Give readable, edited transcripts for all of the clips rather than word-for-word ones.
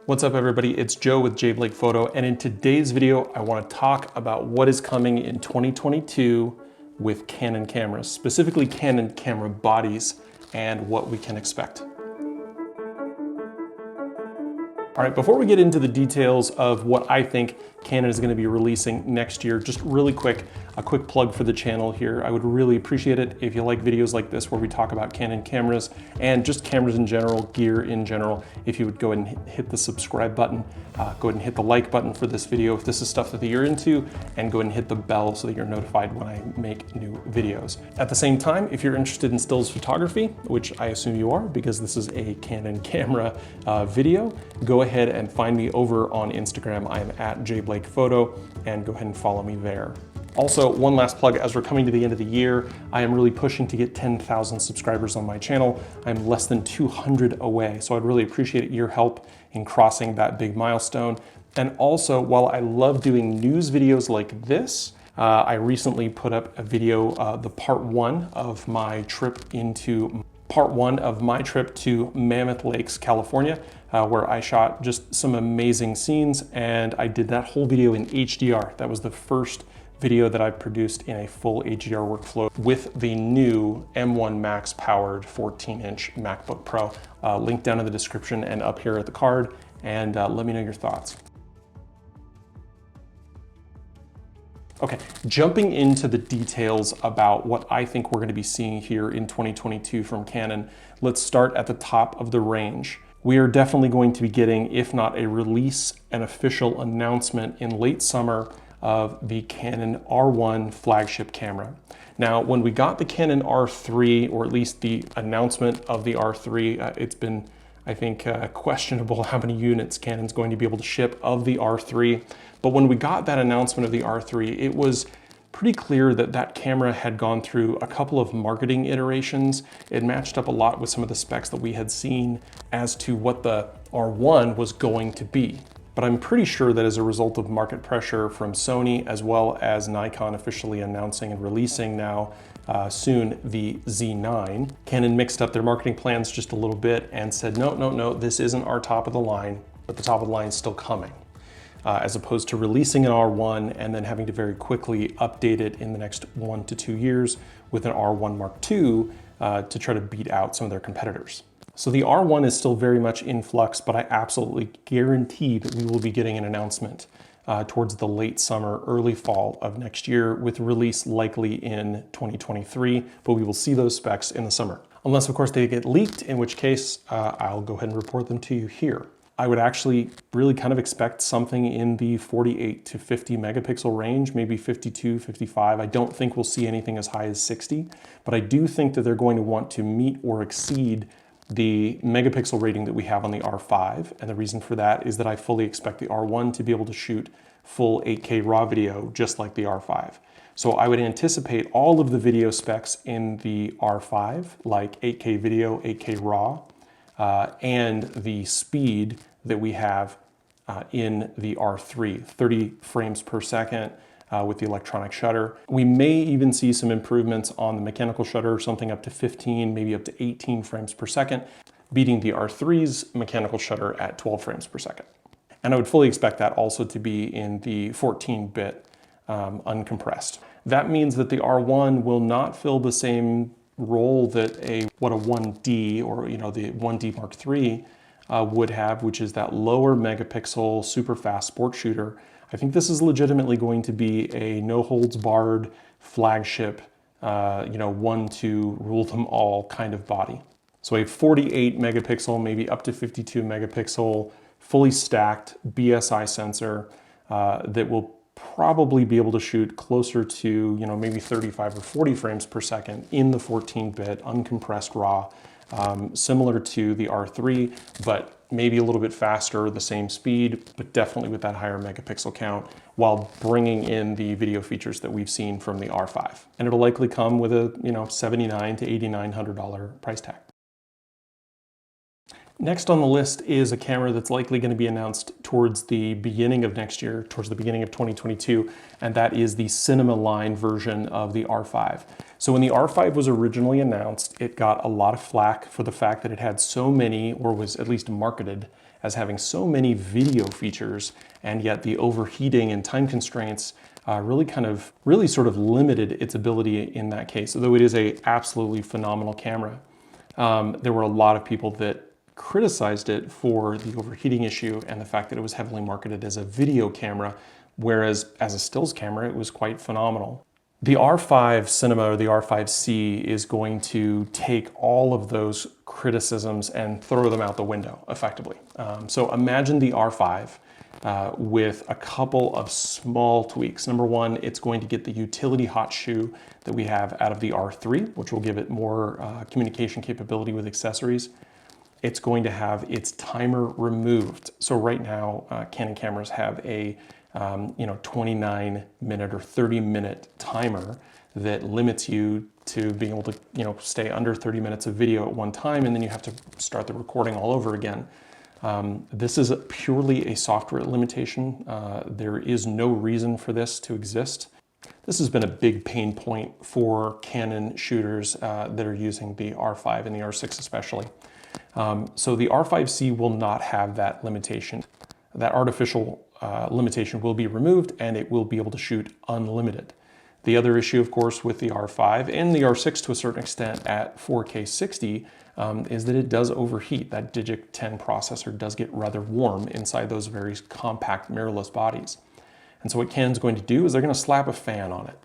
What's up everybody, it's Joe with J Blake Photo, and in today's video I want to talk about what is coming in 2022 with Canon cameras, specifically Canon camera bodies, and what we can expect. All right, before we get into the details of what I think Canon is going to be releasing next year, just really quick, a quick plug for the channel here. I would really appreciate it if you like videos like this where we talk about Canon cameras and just cameras in general, gear in general. If you would go ahead and hit the subscribe button, go ahead and hit the like button for this video if this is stuff that you're into, and go ahead and hit the bell so that you're notified when I make new videos. At the same time, if you're interested in stills photography, which I assume you are because this is a Canon camera video, go ahead and find me over on Instagram. I am at jblakePhoto, and go ahead and follow me there. Also, one last plug, as we're coming to the end of the year, I am really pushing to get 10,000 subscribers on my channel. I'm less than 200 away, so I'd really appreciate your help in crossing that big milestone. And also, while I love doing news videos like this, I recently put up a video, the part one of my trip to Mammoth Lakes, California, where I shot just some amazing scenes, and I did that whole video in HDR. That was the first video that I've produced in a full HDR workflow with the new M1 Max powered 14-inch MacBook Pro. Link down in the description and up here at the card, and let me know your thoughts. Okay, jumping into the details about what I think we're going to be seeing here in 2022 from Canon, let's start at the top of the range. We are definitely going to be getting, if not a release, an official announcement in late summer of the Canon R1 flagship camera. Now, when we got the Canon R3, or at least the announcement of the R3, it's been, I think, questionable how many units Canon's going to be able to ship of the R3. But when we got that announcement of the R3, it was pretty clear that that camera had gone through a couple of marketing iterations. It matched up a lot with some of the specs that we had seen as to what the R1 was going to be. But I'm pretty sure that as a result of market pressure from Sony, as well as Nikon officially announcing and releasing now soon the Z9, Canon mixed up their marketing plans just a little bit and said, no, this isn't our top of the line, but the top of the line is still coming. As opposed to releasing an R1 and then having to very quickly update it in the next 1 to 2 years with an R1 Mark II to try to beat out some of their competitors. So the R1 is still very much in flux, but I absolutely guarantee that we will be getting an announcement towards the late summer, early fall of next year, with release likely in 2023, but we will see those specs in the summer. Unless, of course, they get leaked, in which case I'll go ahead and report them to you here. I would actually really kind of expect something in the 48 to 50 megapixel range, maybe 52, 55. I don't think we'll see anything as high as 60, but I do think that they're going to want to meet or exceed the megapixel rating that we have on the R5. And the reason for that is that I fully expect the R1 to be able to shoot full 8K RAW video just like the R5. So I would anticipate all of the video specs in the R5, like 8K video, 8K RAW, and the speed that we have in the R3, 30 frames per second with the electronic shutter. We may even see some improvements on the mechanical shutter, something up to 15, maybe up to 18 frames per second, beating the R3's mechanical shutter at 12 frames per second. And I would fully expect that also to be in the 14-bit uncompressed. That means that the R1 will not fill the same role that what a 1D or the 1D Mark III would have, which is that lower megapixel super fast sports shooter. I think this is legitimately going to be a no holds barred flagship, one to rule them all kind of body. So a 48 megapixel, maybe up to 52 megapixel, fully stacked BSI sensor that will probably be able to shoot closer to, maybe 35 or 40 frames per second in the 14-bit uncompressed RAW, similar to the R3, but maybe a little bit faster, the same speed, but definitely with that higher megapixel count, while bringing in the video features that we've seen from the R5. And it'll likely come with a, $7,900 to $8,900 price tag. Next on the list is a camera that's likely going to be announced towards the beginning of next year, towards the beginning of 2022, and that is the cinema line version of the R5. So when the R5 was originally announced, it got a lot of flack for the fact that it had so many, or was at least marketed as having so many video features, and yet the overheating and time constraints really sort of limited its ability in that case, although it is a absolutely phenomenal camera. There were a lot of people that criticized it for the overheating issue and the fact that it was heavily marketed as a video camera, whereas as a stills camera, it was quite phenomenal. The R5 Cinema, or the R5c, is going to take all of those criticisms and throw them out the window, effectively. So imagine the R5 with a couple of small tweaks. Number one, it's going to get the utility hot shoe that we have out of the R3, which will give it more communication capability with accessories. It's going to have its timer removed. So right now, Canon cameras have a 29-minute or 30-minute timer that limits you to being able to stay under 30 minutes of video at one time, and then you have to start the recording all over again. This is purely a software limitation. There is no reason for this to exist. This has been a big pain point for Canon shooters that are using the R5 and the R6 especially. So the R5c will not have that limitation. That artificial limitation will be removed, and it will be able to shoot unlimited. The other issue, of course, with the R5 and the R6 to a certain extent at 4K 60 is that it does overheat. That Digic 10 processor does get rather warm inside those very compact mirrorless bodies. And so what Canon's going to do is they're going to slap a fan on it.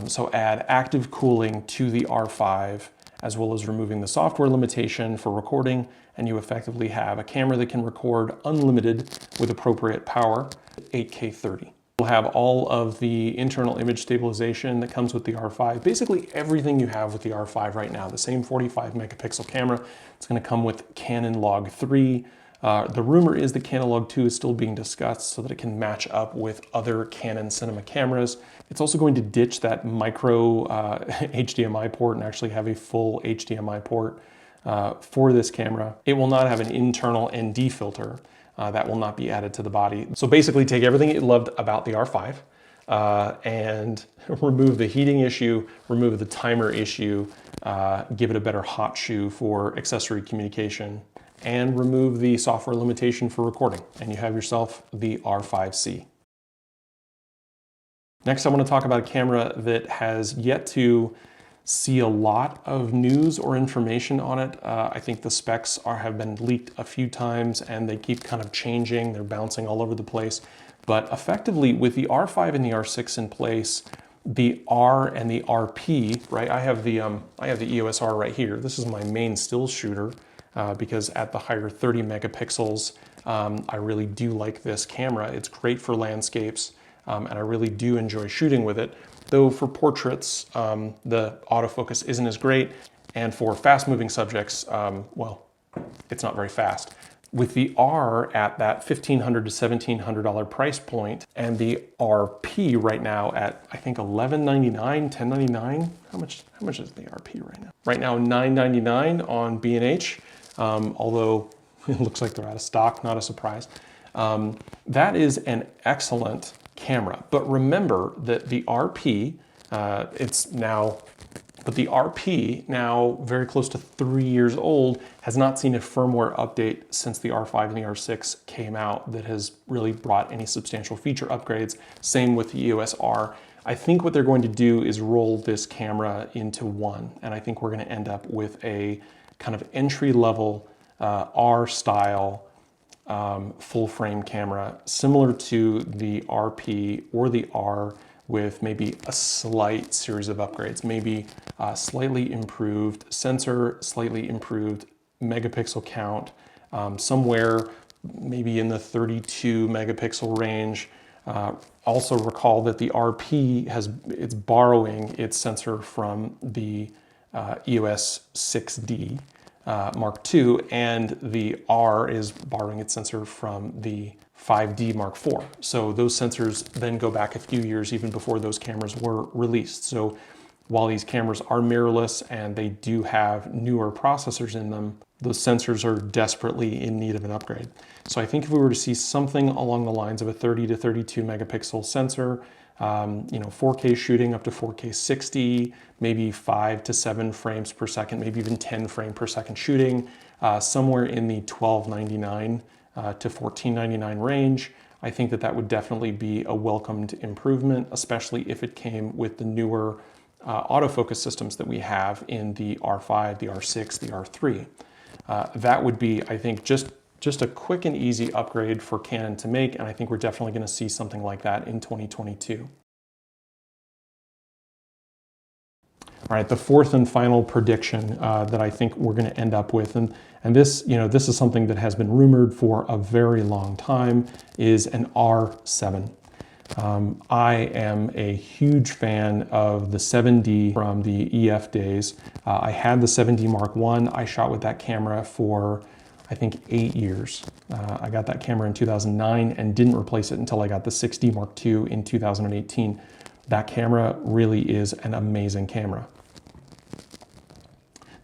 So add active cooling to the R5, as well as removing the software limitation for recording, and you effectively have a camera that can record unlimited with appropriate power, 8K 30. You'll have all of the internal image stabilization that comes with the R5, basically everything you have with the R5 right now, the same 45 megapixel camera. It's going to come with Canon Log 3. The rumor is that Canon Log 2 is still being discussed so that it can match up with other Canon cinema cameras. It's also going to ditch that micro HDMI port and actually have a full HDMI port for this camera. It will not have an internal ND filter. That will not be added to the body. So basically take everything you loved about the R5 and remove the heating issue, remove the timer issue, give it a better hot shoe for accessory communication, and remove the software limitation for recording, and you have yourself the R5c. Next, I want to talk about a camera that has yet to see a lot of news or information on it. I think the specs have been leaked a few times, and they keep kind of changing. They're bouncing all over the place. But effectively, with the R5 and the R6 in place, the R and the RP, right? I have the EOS R right here. This is my main still shooter. Because at the higher 30 megapixels, I really do like this camera. It's great for landscapes, and I really do enjoy shooting with it. Though for portraits, the autofocus isn't as great, and for fast-moving subjects, well, it's not very fast. With the R at that $1,500 to $1,700 price point, and the RP right now at, I think, $11.99, $10.99. How much is the RP right now? Right now, $9.99 on B&H. Although it looks like they're out of stock, not a surprise. That is an excellent camera. But remember that the RP, the RP, now very close to 3 years old, has not seen a firmware update since the R5 and the R6 came out that has really brought any substantial feature upgrades. Same with the EOS R. I think what they're going to do is roll this camera into one, and I think we're going to end up with a kind of entry-level R-style full-frame camera, similar to the RP or the R, with maybe a slight series of upgrades, maybe a slightly improved sensor, slightly improved megapixel count, somewhere maybe in the 32 megapixel range. Also recall that the RP it's borrowing its sensor from the EOS 6D Mark II, and the R is borrowing its sensor from the 5D Mark IV. So those sensors then go back a few years even before those cameras were released. So while these cameras are mirrorless and they do have newer processors in them, those sensors are desperately in need of an upgrade. So I think if we were to see something along the lines of a 30 to 32 megapixel sensor, 4K shooting up to 4K 60, maybe 5 to 7 frames per second, maybe even 10 frame per second shooting, somewhere in the $12.99 to $14.99 range, I think that that would definitely be a welcomed improvement, especially if it came with the newer autofocus systems that we have in the R5, the R6, the R3. That would be, I think, just a quick and easy upgrade for Canon to make, and I think we're definitely going to see something like that in 2022. All right, the fourth and final prediction that I think we're going to end up with, and this, this is something that has been rumored for a very long time, is an R7. I am a huge fan of the 7D from the EF days. I had the 7D Mark I. I shot with that camera for, I think, 8 years. I got that camera in 2009 and didn't replace it until I got the 6D Mark II in 2018. That camera really is an amazing camera.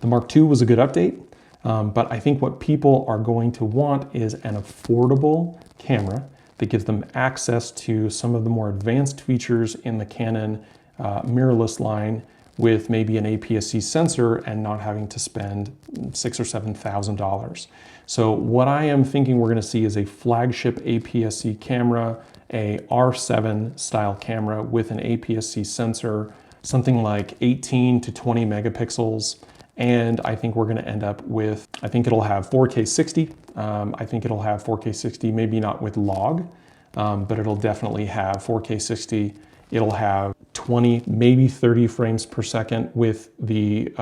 The Mark II was a good update, but I think what people are going to want is an affordable camera that gives them access to some of the more advanced features in the Canon mirrorless line with maybe an APS-C sensor and not having to spend $6,000 or $7,000. So what I am thinking we're going to see is a flagship APS-C camera, a R7 style camera with an APS-C sensor, something like 18 to 20 megapixels. And I think we're going to end up with, I think it'll have 4K 60. I think it'll have 4K 60, maybe not with log, but it'll definitely have 4K 60. It'll have 20, maybe 30 frames per second with the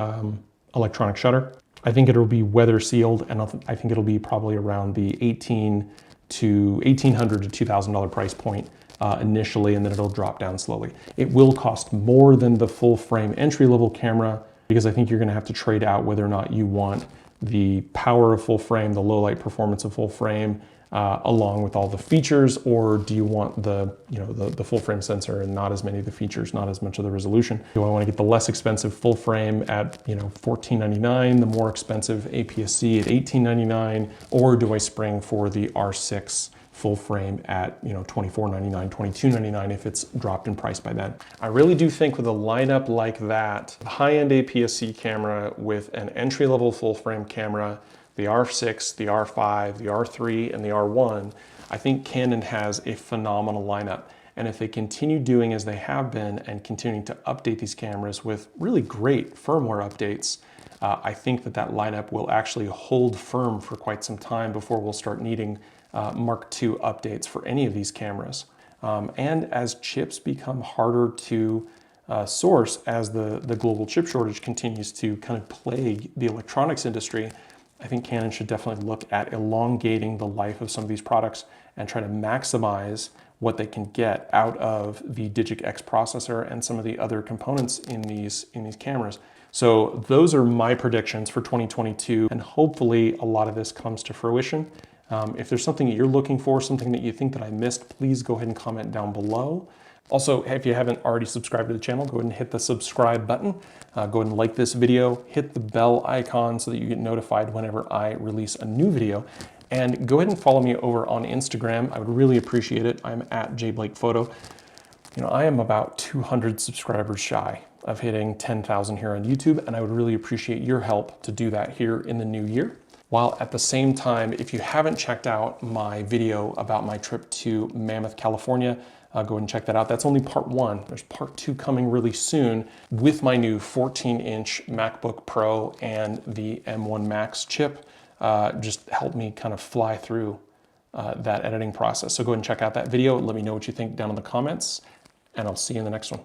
electronic shutter. I think it'll be weather sealed, and I think it'll be probably around the $1,800 to $2,000 price point initially, and then it'll drop down slowly. It will cost more than the full frame entry-level camera, because I think you're going to have to trade out whether or not you want the power of full frame, the low light performance of full frame, along with all the features, or do you want the full frame sensor and not as many of the features, not as much of the resolution? Do I want to get the less expensive full frame at $14.99, the more expensive APS-C at $18.99, or do I spring for the R6 full frame at $24.99, $22.99 if it's dropped in price by then? I really do think with a lineup like that, the high-end APS-C camera with an entry-level full frame camera, the R6, the R5, the R3, and the R1, I think Canon has a phenomenal lineup. And if they continue doing as they have been and continuing to update these cameras with really great firmware updates, I think that lineup will actually hold firm for quite some time before we'll start needing Mark II updates for any of these cameras. And as chips become harder to source, as the global chip shortage continues to kind of plague the electronics industry, I think Canon should definitely look at elongating the life of some of these products and try to maximize what they can get out of the Digic X processor and some of the other components in these cameras. So those are my predictions for 2022, and hopefully a lot of this comes to fruition. If there's something that you're looking for, something that you think that I missed, please go ahead and comment down below. Also, if you haven't already subscribed to the channel, go ahead and hit the subscribe button. Go ahead and like this video, hit the bell icon so that you get notified whenever I release a new video. And go ahead and follow me over on Instagram. I would really appreciate it. I'm at jblakephoto. I am about 200 subscribers shy of hitting 10,000 here on YouTube, and I would really appreciate your help to do that here in the new year. While at the same time, if you haven't checked out my video about my trip to Mammoth, California, go ahead and check that out. That's only part 1. There's part 2 coming really soon with my new 14-inch MacBook Pro and the M1 Max chip. Just help me kind of fly through that editing process. So go ahead and check out that video. Let me know what you think down in the comments, and I'll see you in the next one.